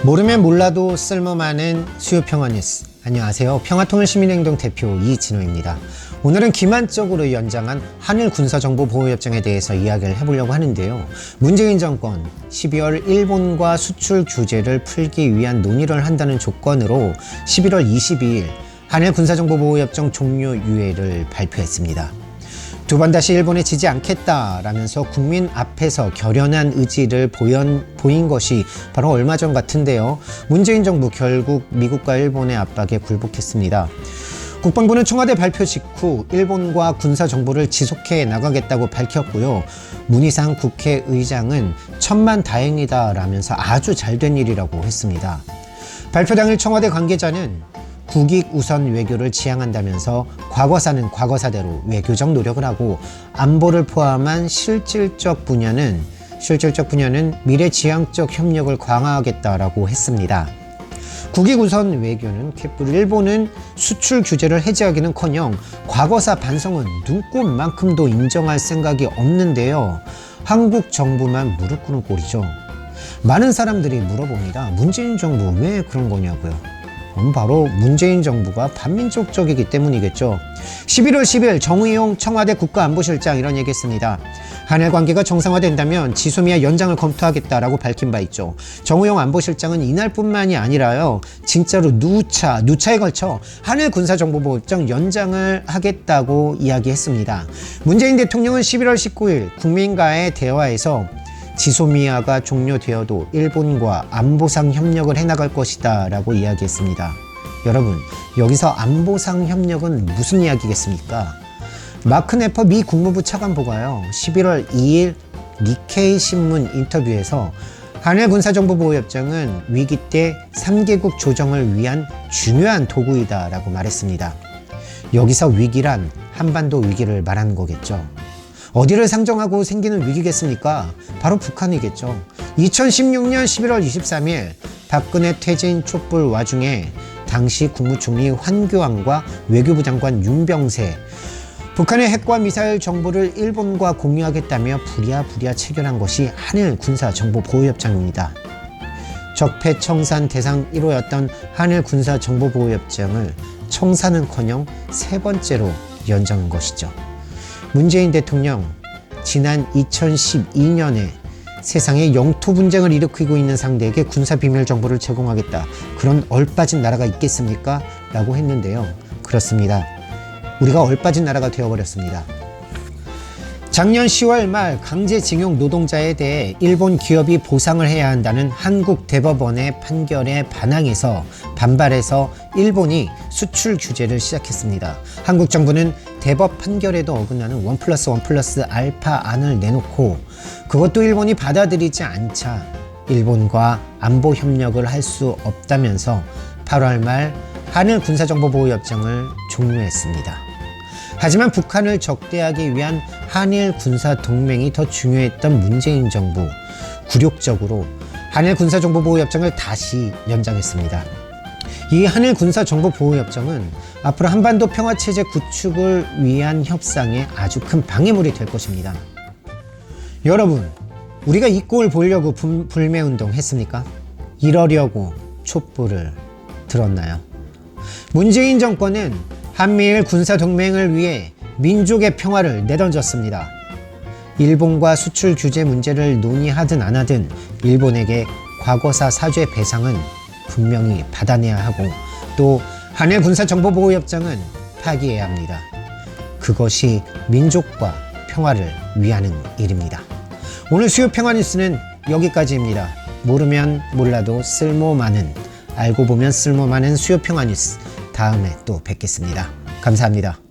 모르면 몰라도 쓸모많은 수요평화 뉴스. 안녕하세요. 평화통일시민행동 대표 이진호입니다. 오늘은 기만적으로 연장한 한일 군사정보보호협정에 대해서 이야기를 해보려고 하는데요. 문재인 정권 12월 일본과 수출 규제를 풀기 위한 논의를 한다는 조건으로 11월 22일 한일 군사정보보호협정 종료 유예를 발표했습니다. 두 번 다시 일본에 지지 않겠다라면서 국민 앞에서 결연한 의지를 보인 것이 바로 얼마 전 같은데요. 문재인 정부 결국 미국과 일본의 압박에 굴복했습니다. 국방부는 청와대 발표 직후 일본과 군사 정보를 지속해 나가겠다고 밝혔고요. 문희상 국회의장은 천만다행이다라면서 아주 잘된 일이라고 했습니다. 발표 당일 청와대 관계자는 국익 우선 외교를 지향한다면서 과거사는 과거사대로 외교적 노력을 하고 안보를 포함한 실질적 분야는 미래지향적 협력을 강화하겠다라고 했습니다. 국익 우선 외교는 캐뿔 일본은 수출 규제를 해제하기는커녕 과거사 반성은 눈꼽만큼도 인정할 생각이 없는데요. 한국 정부만 무릎 꿇는 꼴이죠. 많은 사람들이 물어봅니다. 문재인 정부 왜 그런 거냐고요. 바로 문재인 정부가 반민족적이기 때문이겠죠. 11월 10일 정의용 청와대 국가안보실장 이런 얘기했습니다. 한일 관계가 정상화된다면 지소미아 연장을 검토하겠다라고 밝힌 바 있죠. 정의용 안보실장은 이날뿐만이 아니라요. 진짜로 누차에 걸쳐 한일 군사정보보호협정 연장을 하겠다고 이야기했습니다. 문재인 대통령은 11월 19일 국민과의 대화에서 지소미아가 종료되어도 일본과 안보상 협력을 해나갈 것이다 라고 이야기했습니다. 여러분, 여기서 안보상 협력은 무슨 이야기겠습니까? 마크 네퍼 미 국무부 차관보가요 11월 2일 니케이 신문 인터뷰에서 한일 군사정보보호협정은 위기 때 3개국 조정을 위한 중요한 도구이다 라고 말했습니다. 여기서 위기란 한반도 위기를 말하는 거겠죠. 어디를 상정하고 생기는 위기겠습니까? 바로 북한이겠죠. 2016년 11월 23일 박근혜 퇴진 촛불 와중에 당시 국무총리 황교안과 외교부 장관 윤병세 북한의 핵과 미사일 정보를 일본과 공유하겠다며 부랴부랴 체결한 것이 한일 군사정보보호협정입니다. 적폐청산 대상 1호였던 한일 군사정보보호협정을 청산은커녕 세 번째로 연장한 것이죠. 문재인 대통령 지난 2012년에 세상에 영토 분쟁을 일으키고 있는 상대에게 군사 비밀 정보를 제공하겠다. 그런 얼빠진 나라가 있겠습니까? 라고 했는데요. 그렇습니다. 우리가 얼빠진 나라가 되어버렸습니다. 작년 10월 말 강제징용 노동자에 대해 일본 기업이 보상을 해야 한다는 한국 대법원의 판결에 반발해서 일본이 수출 규제를 시작했습니다. 한국 정부는 대법 판결에도 어긋나는 1+1+, 알파 안을 내놓고 그것도 일본이 받아들이지 않자 일본과 안보 협력을 할 수 없다면서 8월 말 한일 군사정보보호협정을 종료했습니다. 하지만 북한을 적대하기 위한 한일 군사동맹이 더 중요했던 문재인 정부, 굴욕적으로 한일 군사정보보호협정을 다시 연장했습니다. 이 한일 군사정보보호협정은 앞으로 한반도 평화체제 구축을 위한 협상에 아주 큰 방해물이 될 것입니다. 여러분, 우리가 이 꼴 보려고 불매운동 했습니까? 이러려고 촛불을 들었나요? 문재인 정권은 한미일 군사동맹을 위해 민족의 평화를 내던졌습니다. 일본과 수출 규제 문제를 논의하든 안 하든 일본에게 과거사 사죄 배상은 분명히 받아내야 하고 또 한일 군사정보보호협정은 파기해야 합니다. 그것이 민족과 평화를 위하는 일입니다. 오늘 수요평화 뉴스는 여기까지입니다. 모르면 몰라도 쓸모많은, 알고 보면 쓸모많은 수요평화 뉴스. 다음에 또 뵙겠습니다. 감사합니다.